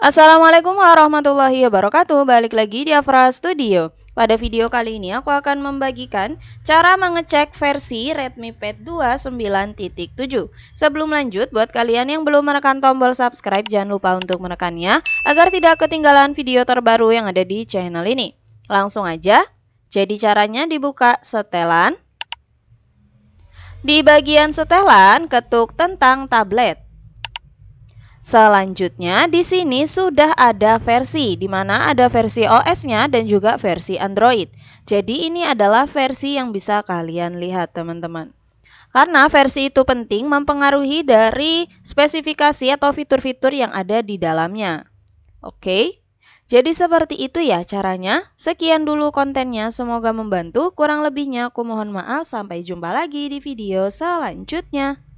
Assalamualaikum warahmatullahi wabarakatuh. Balik lagi di Afra Studio. Pada video kali ini aku akan membagikan cara mengecek versi Redmi Pad 2 9.7. Sebelum lanjut, buat kalian yang belum menekan tombol subscribe, jangan lupa untuk menekannya agar tidak ketinggalan video terbaru yang ada di channel ini. Langsung aja. Jadi caranya dibuka setelan. Di bagian setelan, ketuk tentang tablet. Selanjutnya di sini sudah ada versi, di mana ada versi OS-nya dan juga versi Android. Jadi ini adalah versi yang bisa kalian lihat teman-teman. Karena versi itu penting mempengaruhi dari spesifikasi atau fitur-fitur yang ada di dalamnya. Oke. Jadi seperti itu ya caranya. Sekian dulu kontennya, semoga membantu. Kurang lebihnya aku mohon maaf. Sampai jumpa lagi di video selanjutnya.